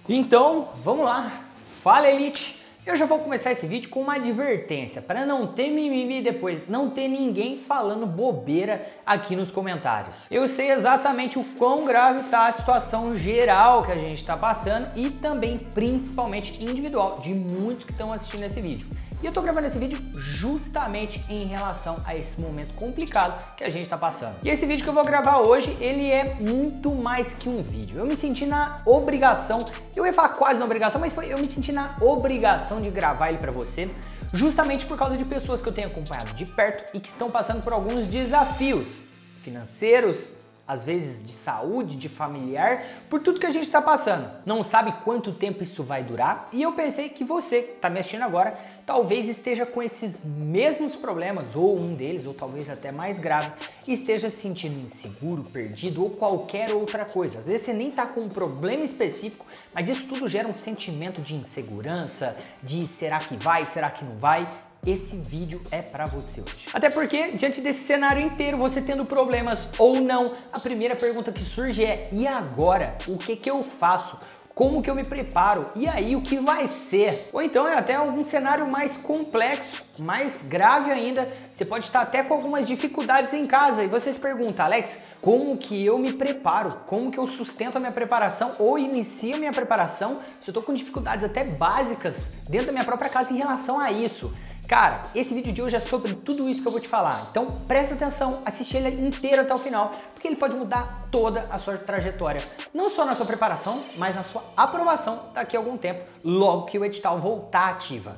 Então, vamos lá. Fala, Elite! Eu já vou começar esse vídeo com uma advertência, para não ter mimimi depois, não ter ninguém falando bobeira aqui nos comentários. Eu sei exatamente o quão grave está a situação geral que a gente está passando e também, principalmente, individual, de muitos que estão assistindo esse vídeo. E eu estou gravando esse vídeo justamente em relação a esse momento complicado que a gente está passando. E esse vídeo que eu vou gravar hoje, ele é muito mais que um vídeo. Eu me senti na obrigação, eu ia falar quase na obrigação, mas eu me senti na obrigação de gravar ele para você, justamente por causa de pessoas que eu tenho acompanhado de perto e que estão passando por alguns desafios financeiros, às vezes de saúde, de familiar, por tudo que a gente está passando. Não sabe quanto tempo isso vai durar e eu pensei que você que está me assistindo agora talvez esteja com esses mesmos problemas, ou um deles, ou talvez até mais grave, e esteja se sentindo inseguro, perdido ou qualquer outra coisa. Às vezes você nem está com um problema específico, mas isso tudo gera um sentimento de insegurança, de será que vai, será que não vai? Esse vídeo é pra você hoje. Até porque, diante desse cenário inteiro, você tendo problemas ou não, a primeira pergunta que surge é: e agora? O que eu faço? Como que eu me preparo? E aí, o que vai ser? Ou então é até algum cenário mais complexo, mais grave ainda. Você pode estar até com algumas dificuldades em casa e você se pergunta: Alex, como que eu me preparo? Como que eu sustento a minha preparação ou inicio a minha preparação se eu estou com dificuldades até básicas dentro da minha própria casa em relação a isso? Cara, esse vídeo de hoje é sobre tudo isso que eu vou te falar, então presta atenção, assiste ele inteiro até o final, porque ele pode mudar toda a sua trajetória, não só na sua preparação, mas na sua aprovação daqui a algum tempo, logo que o edital voltar ativa.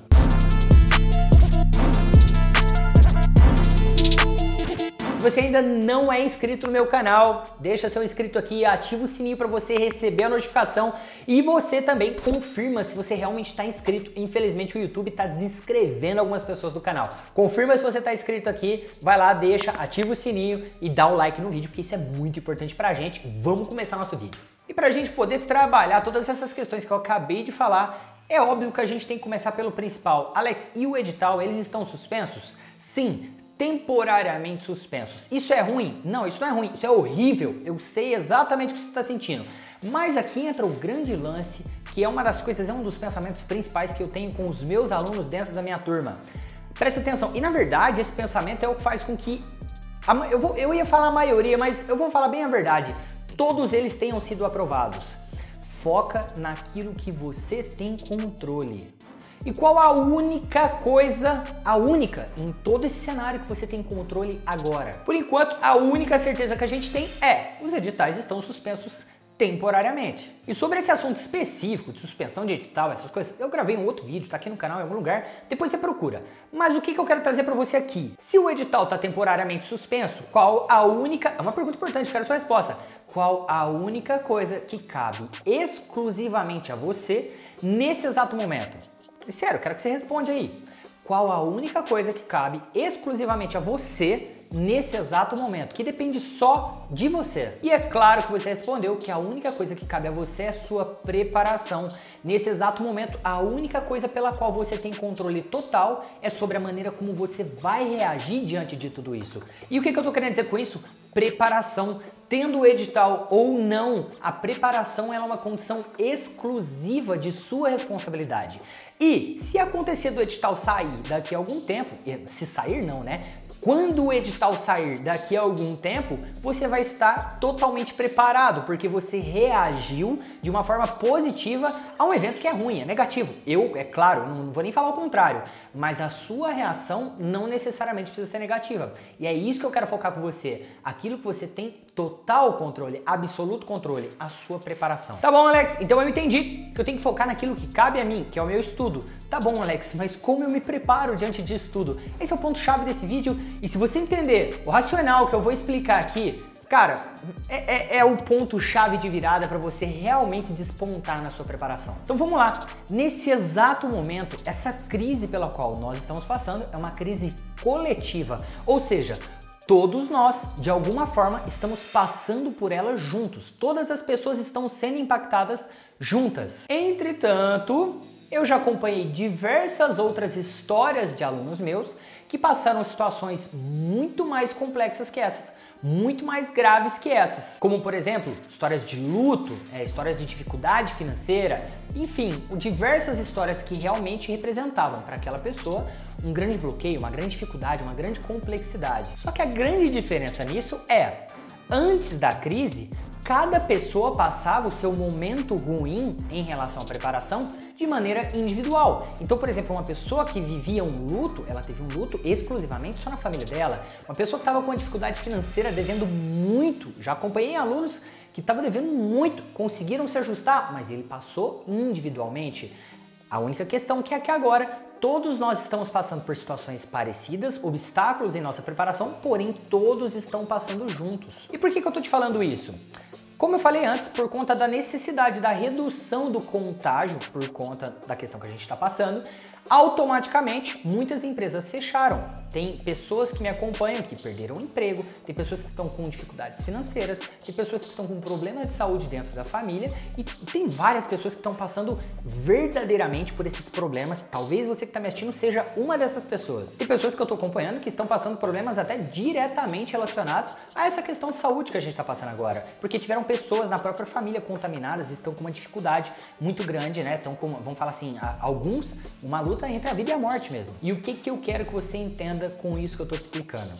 Se você ainda não é inscrito no meu canal, deixa seu inscrito aqui, ativa o sininho para você receber a notificação e você também confirma se você realmente está inscrito. Infelizmente o YouTube está desinscrevendo algumas pessoas do canal. Confirma se você está inscrito aqui, vai lá, deixa, ativa o sininho e dá um like no vídeo, porque isso é muito importante para a gente. Vamos começar nosso vídeo. E para a gente poder trabalhar todas essas questões que eu acabei de falar, é óbvio que a gente tem que começar pelo principal. Alex, e o edital, eles estão suspensos? Sim. Temporariamente suspensos. Isso é ruim? Não, isso não é ruim, isso é horrível. Eu sei exatamente o que você está sentindo. Mas aqui entra o grande lance, que é uma das coisas, é um dos pensamentos principais que eu tenho com os meus alunos dentro da minha turma. Presta atenção, e na verdade esse pensamento é o que faz com que, eu ia falar a maioria, mas eu vou falar bem a verdade, todos eles tenham sido aprovados. Foca naquilo que você tem controle. E qual a única coisa, em todo esse cenário que você tem controle agora? Por enquanto, a única certeza que a gente tem é: os editais estão suspensos temporariamente. E sobre esse assunto específico de suspensão de edital, essas coisas, eu gravei um outro vídeo, tá aqui no canal em algum lugar, depois você procura. Mas o que eu quero trazer para você aqui? Se o edital tá temporariamente suspenso, qual a única... É uma pergunta importante, quero a sua resposta. Qual a única coisa que cabe exclusivamente a você nesse exato momento? Sério, quero que você responda aí. Qual a única coisa que cabe exclusivamente a você nesse exato momento, que depende só de você? E é claro que você respondeu que a única coisa que cabe a você é sua preparação. Nesse exato momento, a única coisa pela qual você tem controle total é sobre a maneira como você vai reagir diante de tudo isso. E o que eu tô querendo dizer com isso? Preparação. Tendo o edital ou não, a preparação é uma condição exclusiva de sua responsabilidade. E se acontecer do edital sair daqui a algum tempo, se sair não, né? Quando o edital sair daqui a algum tempo, você vai estar totalmente preparado, porque você reagiu de uma forma positiva a um evento que é ruim, é negativo. É claro, não vou nem falar o contrário, mas a sua reação não necessariamente precisa ser negativa. E é isso que eu quero focar com você, aquilo que você tem total controle, absoluto controle, a sua preparação. Tá bom, Alex? Então eu entendi que eu tenho que focar naquilo que cabe a mim, que é o meu estudo. Tá bom, Alex, mas como eu me preparo diante disso tudo? Esse é o ponto-chave desse vídeo. E se você entender o racional que eu vou explicar aqui, cara, é o ponto-chave de virada para você realmente despontar na sua preparação. Então vamos lá. Nesse exato momento, essa crise pela qual nós estamos passando é uma crise coletiva, ou seja, todos nós, de alguma forma, estamos passando por ela juntos. Todas as pessoas estão sendo impactadas juntas. Entretanto, eu já acompanhei diversas outras histórias de alunos meus que passaram situações muito mais complexas que essas, muito mais graves que essas, como por exemplo, histórias de luto, histórias de dificuldade financeira, enfim, diversas histórias que realmente representavam para aquela pessoa um grande bloqueio, uma grande dificuldade, uma grande complexidade. Só que a grande diferença nisso é, antes da crise, cada pessoa passava o seu momento ruim em relação à preparação de maneira individual. Então, por exemplo, uma pessoa que vivia um luto, ela teve um luto exclusivamente só na família dela. Uma pessoa que estava com uma dificuldade financeira, devendo muito, já acompanhei alunos que estavam devendo muito, conseguiram se ajustar, mas ele passou individualmente. A única questão que é que agora todos nós estamos passando por situações parecidas, obstáculos em nossa preparação, porém todos estão passando juntos. E por que eu tô te falando isso? Como eu falei antes, por conta da necessidade da redução do contágio, por conta da questão que a gente está passando, automaticamente muitas empresas fecharam. Tem pessoas que me acompanham que perderam o emprego, tem pessoas que estão com dificuldades financeiras, tem pessoas que estão com problema de saúde dentro da família e tem várias pessoas que estão passando verdadeiramente por esses problemas. Talvez você que está me assistindo seja uma dessas pessoas. Tem pessoas que eu estou acompanhando que estão passando problemas até diretamente relacionados a essa questão de saúde que a gente está passando agora, porque tiveram pessoas na própria família contaminadas e estão com uma dificuldade muito grande, né? Estão com, vamos falar assim, alguns, uma luta entre a vida e a morte mesmo. E o que eu quero que você entenda com isso que eu tô te explicando?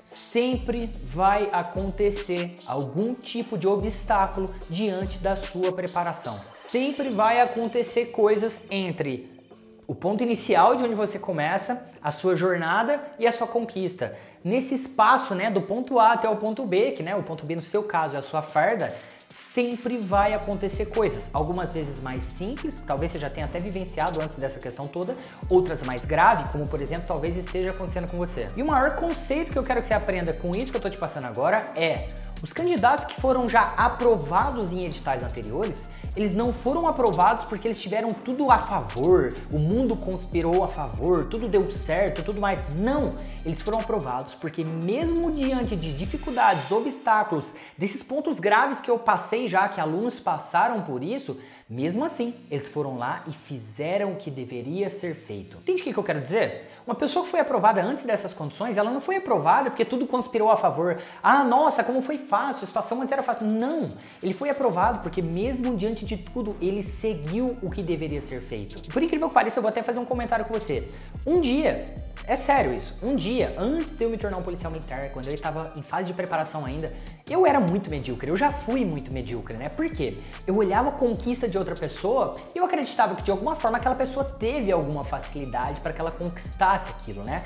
Sempre vai acontecer algum tipo de obstáculo diante da sua preparação. Sempre vai acontecer coisas entre o ponto inicial de onde você começa, a sua jornada e a sua conquista. Nesse espaço, né, do ponto A até o ponto B, que, né, o ponto B no seu caso é a sua farda, sempre vai acontecer coisas, algumas vezes mais simples, talvez você já tenha até vivenciado antes dessa questão toda, outras mais graves, como por exemplo, talvez esteja acontecendo com você. E o maior conceito que eu quero que você aprenda com isso que eu tô te passando agora é, os candidatos que foram já aprovados em editais anteriores, eles não foram aprovados porque eles tiveram tudo a favor, o mundo conspirou a favor, tudo deu certo, tudo mais. Não! Eles foram aprovados porque mesmo diante de dificuldades, obstáculos, desses pontos graves que eu passei já, que alunos passaram por isso, mesmo assim, eles foram lá e fizeram o que deveria ser feito. Entende o que eu quero dizer? Uma pessoa que foi aprovada antes dessas condições, ela não foi aprovada porque tudo conspirou a favor. Ah, nossa, como foi fácil, a situação antes era fácil. Não, ele foi aprovado porque mesmo diante de tudo, ele seguiu o que deveria ser feito. E por incrível que pareça, eu vou até fazer um comentário com você. Um dia, é sério isso, um dia, antes de eu me tornar um policial militar, quando eu estava em fase de preparação ainda, eu era muito medíocre, eu já fui muito medíocre, né? Por quê? Eu olhava a conquista de outra pessoa e eu acreditava que de alguma forma aquela pessoa teve alguma facilidade para que ela conquistasse aquilo, né?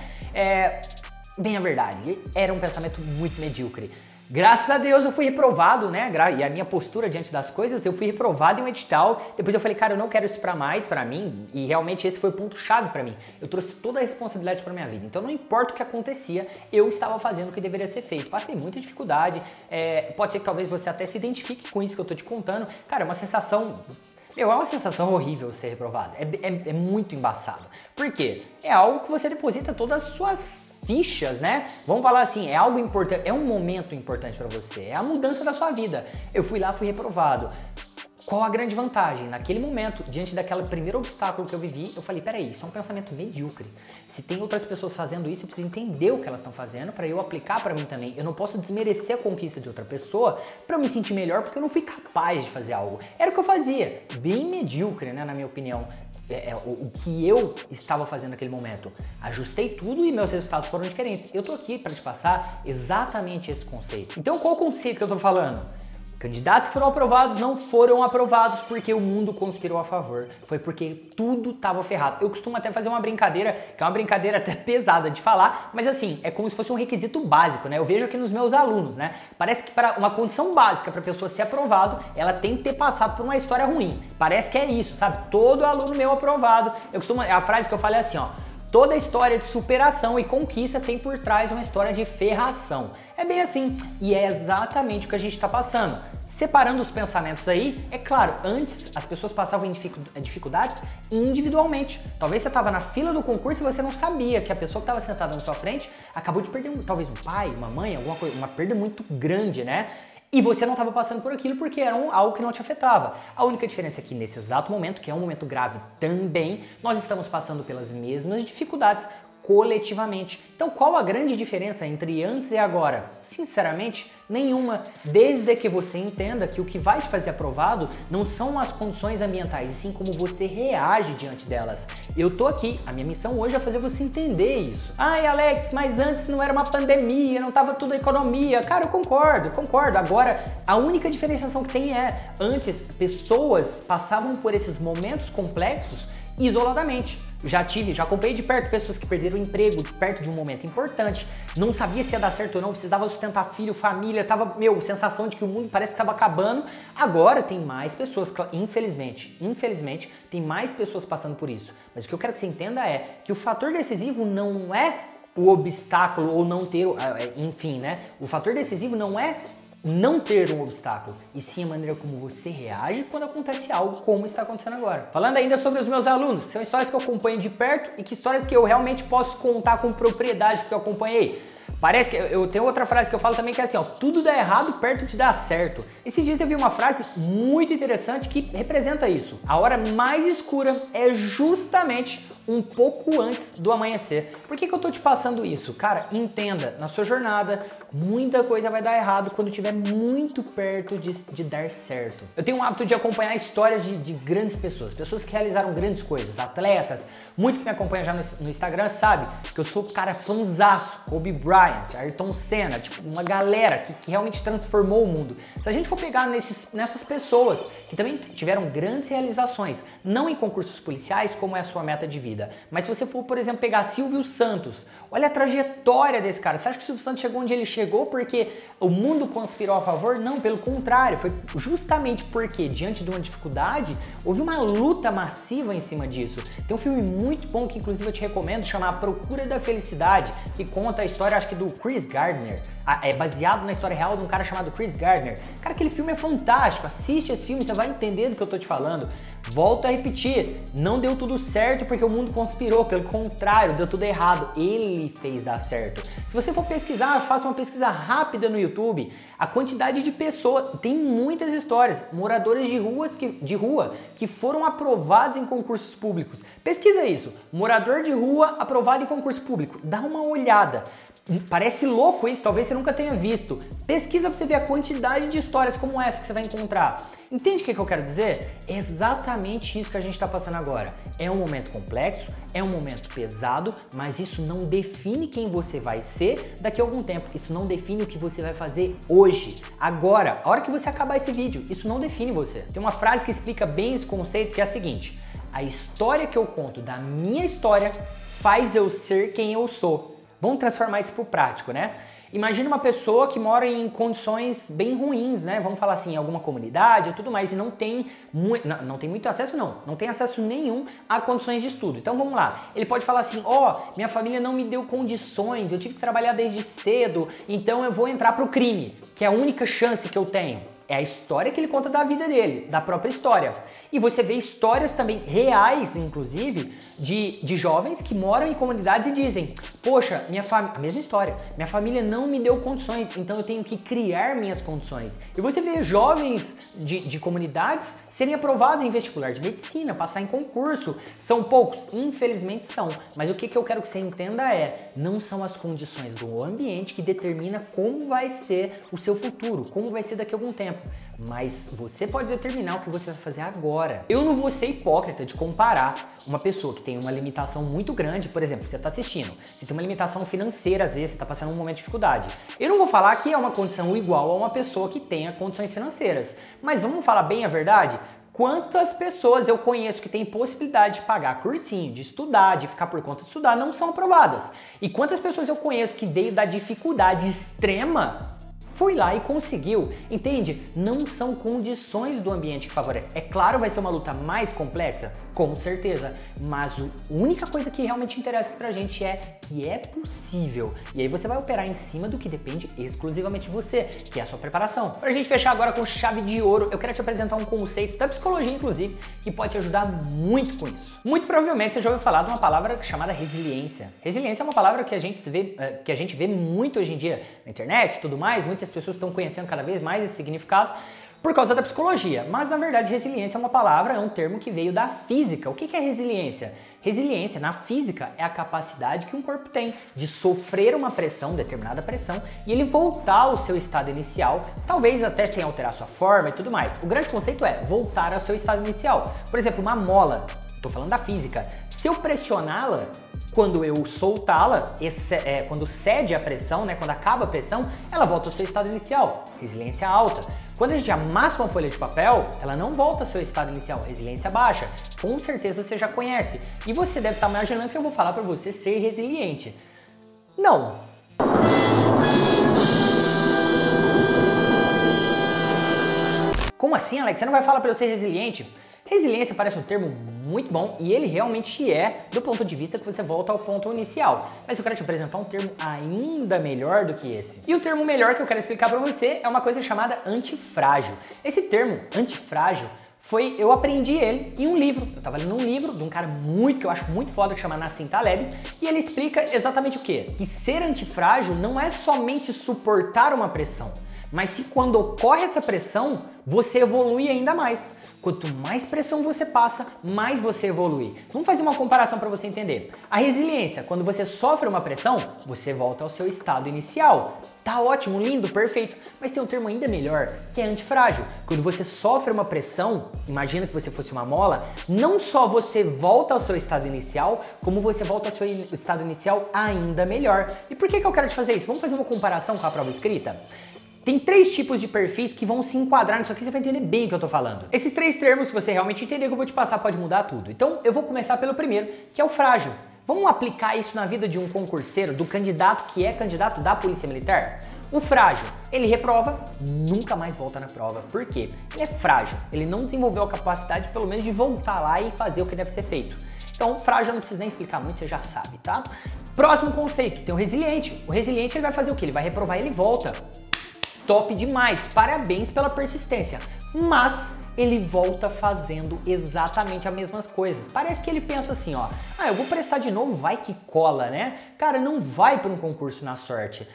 Bem a verdade, era um pensamento muito medíocre. Graças a Deus eu fui reprovado, né? E a minha postura diante das coisas, eu fui reprovado em um edital. Depois eu falei, cara, eu não quero isso pra mais pra mim. E realmente esse foi o ponto-chave pra mim. Eu trouxe toda a responsabilidade pra minha vida. Então não importa o que acontecia, eu estava fazendo o que deveria ser feito. Passei muita dificuldade. Pode ser que talvez você até se identifique com isso que eu tô te contando. Cara, é uma sensação... é uma sensação horrível ser reprovado. É muito embaçado. Por quê? É algo que você deposita todas as suas fichas, né? Vamos falar assim, é algo importante, é um momento importante para você, é a mudança da sua vida. Eu fui lá, fui reprovado. Qual a grande vantagem? Naquele momento, diante daquele primeiro obstáculo que eu vivi, eu falei, peraí, isso é um pensamento medíocre. Se tem outras pessoas fazendo isso, eu preciso entender o que elas estão fazendo para eu aplicar para mim também. Eu não posso desmerecer a conquista de outra pessoa para eu me sentir melhor porque eu não fui capaz de fazer algo. Era o que eu fazia, bem medíocre, né, na minha opinião. O que eu estava fazendo naquele momento. Ajustei tudo e meus resultados foram diferentes. Eu tô aqui para te passar exatamente esse conceito. Então, qual o conceito que eu tô falando? Candidatos que foram aprovados não foram aprovados porque o mundo conspirou a favor. Foi porque tudo estava ferrado. Eu costumo até fazer uma brincadeira, que é uma brincadeira até pesada de falar, mas assim, é como se fosse um requisito básico, né? Eu vejo aqui nos meus alunos, né? Parece que para uma condição básica para a pessoa ser aprovado, ela tem que ter passado por uma história ruim. Parece que é isso, sabe? Todo aluno meu aprovado. A frase que eu falei é assim, ó. Toda história de superação e conquista tem por trás uma história de ferração. É bem assim, e é exatamente o que a gente está passando. Separando os pensamentos aí, é claro, antes as pessoas passavam em dificuldades individualmente. Talvez você estava na fila do concurso e você não sabia que a pessoa que estava sentada na sua frente acabou de perder talvez um pai, uma mãe, alguma coisa, uma perda muito grande, né? E você não estava passando por aquilo porque era algo que não te afetava. A única diferença é que nesse exato momento, que é um momento grave também, nós estamos passando pelas mesmas dificuldades coletivamente. Então qual a grande diferença entre antes e agora? Sinceramente, nenhuma, desde que você entenda que o que vai te fazer aprovado não são as condições ambientais, e sim como você reage diante delas. Eu tô aqui, a minha missão hoje é fazer você entender isso. Ai, Alex, mas antes não era uma pandemia, não tava tudo economia. Cara, eu concordo. Agora, a única diferenciação que tem é, antes, pessoas passavam por esses momentos complexos isoladamente. Já acompanhei de perto pessoas que perderam o emprego perto de um momento importante, não sabia se ia dar certo ou não, precisava sustentar filho, família, tava, sensação de que o mundo parece que estava acabando. Agora tem mais pessoas, infelizmente, tem mais pessoas passando por isso. Mas o que eu quero que você entenda é que o fator decisivo não é o obstáculo ou não ter, enfim, né? O fator decisivo não é não ter um obstáculo, e sim a maneira como você reage quando acontece algo como está acontecendo agora. Falando ainda sobre os meus alunos, que são histórias que eu acompanho de perto e que histórias que eu realmente posso contar com propriedade porque eu acompanhei. Parece que eu tenho outra frase que eu falo também que é assim, ó, tudo dá errado perto de dar certo. Esses dias eu vi uma frase muito interessante que representa isso. A hora mais escura é justamente um pouco antes do amanhecer. Por que eu tô te passando isso? Cara, entenda, na sua jornada, muita coisa vai dar errado quando estiver muito perto de dar certo. Eu tenho o hábito de acompanhar histórias de grandes pessoas que realizaram grandes coisas, atletas. Muito que me acompanha já no Instagram sabe que eu sou cara fanzaço, Kobe Bryant, Ayrton Senna, tipo uma galera que realmente transformou o mundo. Se a gente for pegar nessas pessoas que também tiveram grandes realizações, não em concursos policiais como é a sua meta de vida, mas se você for, por exemplo, pegar Silvio Santos, olha a trajetória desse cara. Você acha que o Silvio Santos chegou onde ele chegou porque o mundo conspirou a favor? Não, pelo contrário, foi justamente porque diante de uma dificuldade, houve uma luta massiva em cima disso. Tem um filme muito bom que inclusive eu te recomendo, chama A Procura da Felicidade, que conta a história, acho que do Chris Gardner, é baseado na história real de um cara chamado Chris Gardner. Cara, aquele filme é fantástico, assiste esse filme, você vai entender do que eu tô te falando. Volto a repetir, não deu tudo certo porque o mundo conspirou, pelo contrário, deu tudo errado, ele fez dar certo. Se você for pesquisar, faça uma pesquisa rápida no YouTube, a quantidade de pessoas, tem muitas histórias, moradores de rua que foram aprovados em concursos públicos. Pesquisa isso, morador de rua aprovado em concurso público, dá uma olhada. Parece louco isso, talvez você nunca tenha visto. Pesquisa pra você ver a quantidade de histórias como essa que você vai encontrar. Entende o que eu quero dizer? É exatamente isso que a gente está passando agora. É um momento complexo, é um momento pesado, mas isso não define quem você vai ser daqui a algum tempo. Isso não define o que você vai fazer hoje, agora, a hora que você acabar esse vídeo. Isso não define você. Tem uma frase que explica bem esse conceito que é a seguinte: a história que eu conto da minha história faz eu ser quem eu sou. Vamos transformar isso pro prático, né? Imagina uma pessoa que mora em condições bem ruins, né? Vamos falar assim, em alguma comunidade e tudo mais, e não tem muito acesso, não tem acesso nenhum a condições de estudo. Então vamos lá, ele pode falar assim, minha família não me deu condições, eu tive que trabalhar desde cedo, então eu vou entrar pro crime, que é a única chance que eu tenho. É a história que ele conta da vida dele, da própria história. E você vê histórias também reais, inclusive, de jovens que moram em comunidades e dizem, poxa, a mesma história, minha família não me deu condições, então eu tenho que criar minhas condições. E você vê jovens de comunidades serem aprovados em vestibular de medicina, passar em concurso. São poucos? Infelizmente são. Mas o que eu quero que você entenda é, não são as condições do ambiente que determina como vai ser o seu futuro, como vai ser daqui a algum tempo. Mas você pode determinar o que você vai fazer agora. Eu não vou ser hipócrita de comparar uma pessoa que tem uma limitação muito grande, por exemplo, você está assistindo, você tem uma limitação financeira, às vezes você está passando um momento de dificuldade. Eu não vou falar que é uma condição igual a uma pessoa que tenha condições financeiras, mas vamos falar bem a verdade? Quantas pessoas eu conheço que têm possibilidade de pagar cursinho, de estudar, de ficar por conta de estudar, não são aprovadas? E quantas pessoas eu conheço que veio da dificuldade extrema, foi lá e conseguiu, entende? Não são condições do ambiente que favorecem. É claro, vai ser uma luta mais complexa, com certeza, mas a única coisa que realmente interessa pra gente é que é possível. E aí você vai operar em cima do que depende exclusivamente de você, que é a sua preparação. Pra gente fechar agora com chave de ouro, eu quero te apresentar um conceito da psicologia, inclusive, que pode te ajudar muito com isso. Muito provavelmente você já ouviu falar de uma palavra chamada resiliência. Resiliência é uma palavra que a gente vê muito hoje em dia na internet e tudo mais, muitas pessoas estão conhecendo cada vez mais esse significado, por causa da psicologia, mas na verdade resiliência é uma palavra, é um termo que veio da física. O que é resiliência? Resiliência, na física, é a capacidade que um corpo tem de sofrer uma pressão, determinada pressão, e ele voltar ao seu estado inicial, talvez até sem alterar sua forma e tudo mais. O grande conceito é voltar ao seu estado inicial. Por exemplo, uma mola, estou falando da física, se eu pressioná-la, quando eu soltá-la, quando cede a pressão, né, quando acaba a pressão, ela volta ao seu estado inicial, resiliência alta. Quando a gente amassa uma folha de papel, ela não volta ao seu estado inicial, resiliência baixa. Com certeza você já conhece. E você deve estar imaginando que eu vou falar para você ser resiliente. Não. Como assim, Alex? Você não vai falar para eu ser resiliente? Resiliência parece um termo muito bom e ele realmente é do ponto de vista que você volta ao ponto inicial. Mas eu quero te apresentar um termo ainda melhor do que esse. E o termo melhor que eu quero explicar para você é uma coisa chamada antifrágil. Esse termo, antifrágil, eu aprendi ele em um livro. Eu estava lendo um livro de um cara que eu acho muito foda, que chama Nassim Taleb, e ele explica exatamente o quê? Que ser antifrágil não é somente suportar uma pressão, mas se quando ocorre essa pressão, você evolui ainda mais. Quanto mais pressão você passa, mais você evolui. Vamos fazer uma comparação para você entender. A resiliência, quando você sofre uma pressão, você volta ao seu estado inicial. Tá ótimo, lindo, perfeito. Mas tem um termo ainda melhor, que é antifrágil. Quando você sofre uma pressão, imagina que você fosse uma mola, não só você volta ao seu estado inicial, como você volta ao seu estado inicial ainda melhor. E por que eu quero te fazer isso? Vamos fazer uma comparação com a prova escrita? Tem 3 tipos de perfis que vão se enquadrar nisso aqui, você vai entender bem o que eu tô falando. Esses 3 termos, se você realmente entender o que eu vou te passar, pode mudar tudo. Então eu vou começar pelo primeiro, que é o frágil. Vamos aplicar isso na vida de um concurseiro, do candidato que é candidato da Polícia Militar? O frágil, ele reprova, nunca mais volta na prova. Por quê? Ele é frágil, ele não desenvolveu a capacidade, pelo menos, de voltar lá e fazer o que deve ser feito. Então, frágil eu não preciso nem explicar muito, você já sabe, tá? Próximo conceito, tem o resiliente. O resiliente ele vai fazer o quê? Ele vai reprovar e ele volta. Top demais, parabéns pela persistência, mas ele volta fazendo exatamente as mesmas coisas. Parece que ele pensa assim, ó, eu vou prestar de novo, vai que cola, né? Cara, não vai para um concurso na sorte.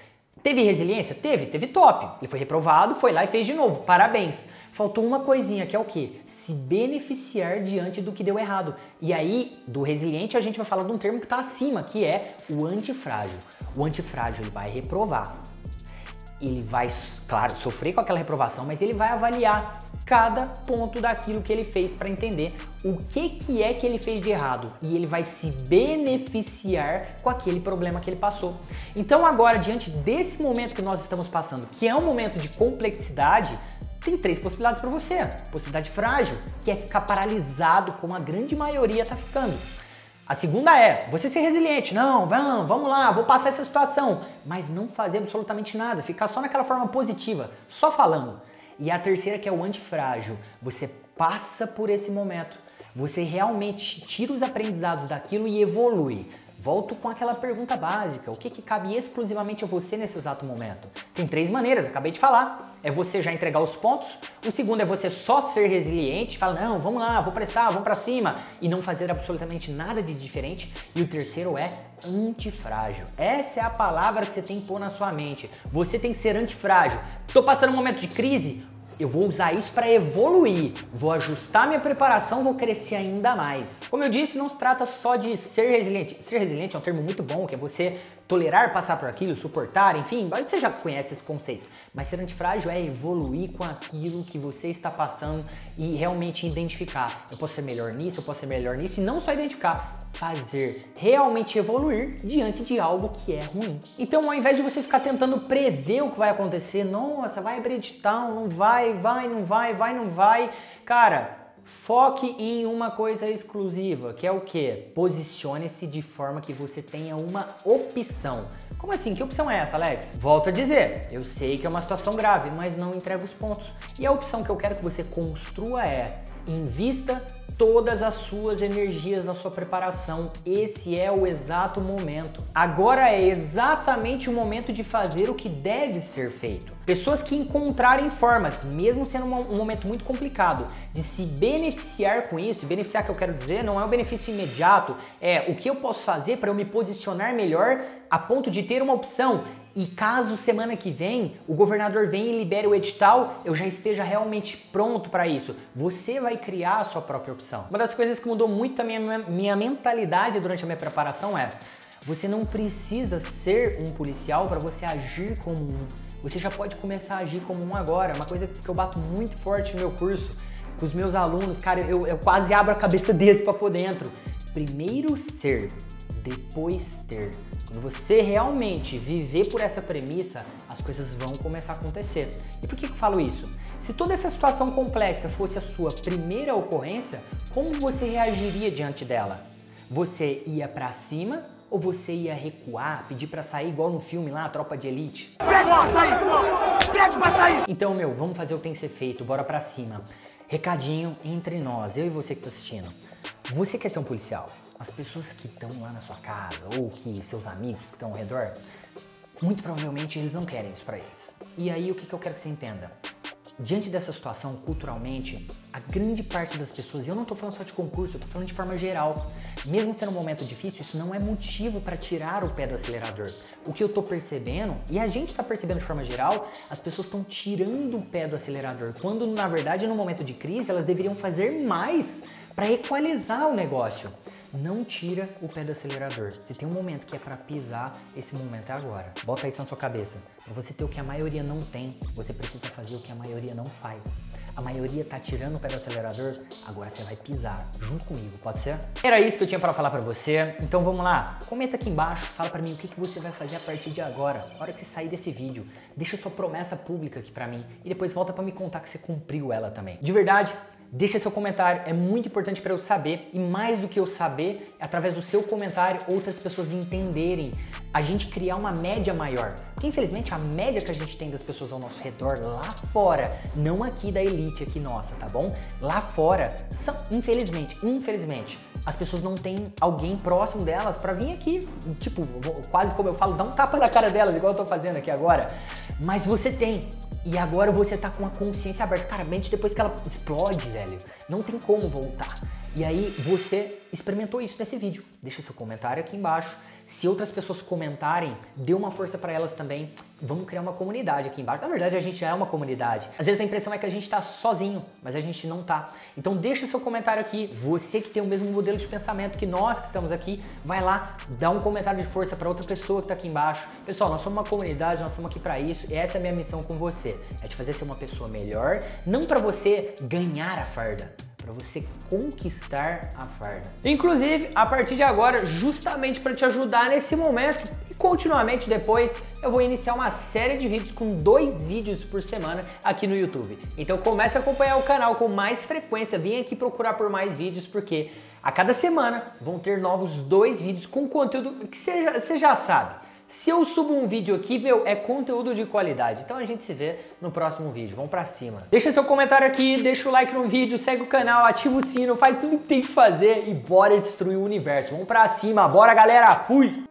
Teve resiliência? Teve top. Ele foi reprovado, foi lá e fez de novo, parabéns. Faltou uma coisinha, que é o quê? Se beneficiar diante do que deu errado. E aí, do resiliente, a gente vai falar de um termo que está acima, que é o antifrágil. O antifrágil, ele vai reprovar. Ele vai, claro, sofrer com aquela reprovação, mas ele vai avaliar cada ponto daquilo que ele fez para entender o que é que ele fez de errado e ele vai se beneficiar com aquele problema que ele passou. Então agora, diante desse momento que nós estamos passando, que é um momento de complexidade, tem 3 possibilidades para você. Possibilidade frágil, que é ficar paralisado, como a grande maioria está ficando. A segunda é você ser resiliente, não, vamos lá, vou passar essa situação, mas não fazer absolutamente nada, ficar só naquela forma positiva, só falando. E a terceira que é o antifrágil, você passa por esse momento, você realmente tira os aprendizados daquilo e evolui. Volto com aquela pergunta básica, o que cabe exclusivamente a você nesse exato momento? Tem 3 maneiras, acabei de falar. É você já entregar os pontos, o segundo é você só ser resiliente, falar, não, vamos lá, vou prestar, vamos pra cima, e não fazer absolutamente nada de diferente. E o terceiro é antifrágil. Essa é a palavra que você tem que pôr na sua mente. Você tem que ser antifrágil. Tô passando um momento de crise, eu vou usar isso para evoluir, vou ajustar minha preparação, vou crescer ainda mais. Como eu disse, não se trata só de ser resiliente. Ser resiliente é um termo muito bom, que é você tolerar passar por aquilo, suportar, enfim, você já conhece esse conceito. Mas ser antifrágil é evoluir com aquilo que você está passando e realmente identificar. Eu posso ser melhor nisso, eu posso ser melhor nisso, e não só identificar, fazer, realmente evoluir diante de algo que é ruim. Então, ao invés de você ficar tentando prever o que vai acontecer, nossa, vai abrir edital, não vai, não vai, cara, foque em uma coisa exclusiva, que é o quê? Posicione-se de forma que você tenha uma opção. Como assim? Que opção é essa, Alex? Volto a dizer, eu sei que é uma situação grave, mas não entrego os pontos. E a opção que eu quero que você construa é: invista todas as suas energias na sua preparação. Esse é o exato momento. Agora é exatamente o momento de fazer o que deve ser feito. Pessoas que encontrarem formas, mesmo sendo um momento muito complicado, de se beneficiar com isso. Beneficiar, que eu quero dizer, não é um benefício imediato, é o que eu posso fazer para eu me posicionar melhor a ponto de ter uma opção. e caso semana que vem o governador venha e libere o edital, eu já esteja realmente pronto para isso. Você vai criar a sua própria opção. Uma das coisas que mudou muito também a minha mentalidade durante a minha preparação é: você não precisa ser um policial para você agir como um. Você já pode começar a agir como um agora. Uma coisa que eu bato muito forte no meu curso, com os meus alunos, cara, eu quase abro a cabeça deles para pôr dentro. Primeiro ser, depois ter. Quando você realmente viver por essa premissa, as coisas vão começar a acontecer. E por que eu falo isso? Se toda essa situação complexa fosse a sua primeira ocorrência, como você reagiria diante dela? Você ia pra cima ou você ia recuar, pedir pra sair igual no filme lá, Tropa de Elite? Pede pra sair! Pede pra sair! Então, vamos fazer o que tem que ser feito, bora pra cima. Recadinho entre nós, eu e você que tá assistindo. Você quer ser um policial? As pessoas que estão lá na sua casa ou que seus amigos que estão ao redor, muito provavelmente eles não querem isso pra eles. E aí o que eu quero que você entenda? Diante dessa situação, culturalmente, a grande parte das pessoas, e eu não tô falando só de concurso, eu tô falando de forma geral, mesmo sendo um momento difícil, isso não é motivo para tirar o pé do acelerador. O que eu tô percebendo, e a gente tá percebendo de forma geral, as pessoas estão tirando o pé do acelerador, quando na verdade no momento de crise elas deveriam fazer mais para equalizar o negócio. Não tira o pé do acelerador. Se tem um momento que é para pisar, esse momento é agora. Bota isso na sua cabeça. Para você ter o que a maioria não tem, você precisa fazer o que a maioria não faz. A maioria tá tirando o pé do acelerador, agora você vai pisar junto comigo, pode ser? Era isso que eu tinha para falar para você. Então vamos lá. Comenta aqui embaixo, fala para mim o que você vai fazer a partir de agora. Na hora que você sair desse vídeo, deixa sua promessa pública aqui para mim e depois volta para me contar que você cumpriu ela também. De verdade, deixa seu comentário, é muito importante para eu saber, e mais do que eu saber, através do seu comentário, outras pessoas entenderem, a gente criar uma média maior. Porque infelizmente a média que a gente tem das pessoas ao nosso redor lá fora, não aqui da elite aqui nossa, tá bom? Lá fora, são, infelizmente, as pessoas não têm alguém próximo delas para vir aqui, tipo, quase como eu falo, dar um tapa na cara delas, igual eu tô fazendo aqui agora. Mas você tem. E agora você tá com a consciência aberta. Cara, mente depois que ela explode, velho, não tem como voltar. E aí você experimentou isso nesse vídeo. Deixa seu comentário aqui embaixo. Se outras pessoas comentarem, dê uma força para elas também. Vamos criar uma comunidade aqui embaixo. Na verdade, a gente já é uma comunidade. Às vezes a impressão é que a gente tá sozinho, mas a gente não tá. Então deixa seu comentário aqui. Você que tem o mesmo modelo de pensamento que nós que estamos aqui, vai lá, dá um comentário de força para outra pessoa que tá aqui embaixo. Pessoal, nós somos uma comunidade, nós estamos aqui para isso. E essa é a minha missão com você. É te fazer ser uma pessoa melhor, não para você ganhar a farda, para você conquistar a farda. Inclusive, a partir de agora, justamente para te ajudar nesse momento e continuamente depois, eu vou iniciar uma série de vídeos com 2 vídeos por semana aqui no YouTube. Então comece a acompanhar o canal com mais frequência, vem aqui procurar por mais vídeos, porque a cada semana vão ter novos 2 vídeos com conteúdo que você já sabe. Se eu subo um vídeo aqui, é conteúdo de qualidade. Então a gente se vê no próximo vídeo. Vamos pra cima. Deixa seu comentário aqui, deixa o like no vídeo, segue o canal, ativa o sino, faz tudo o que tem que fazer e bora destruir o universo. Vamos pra cima, bora galera, fui!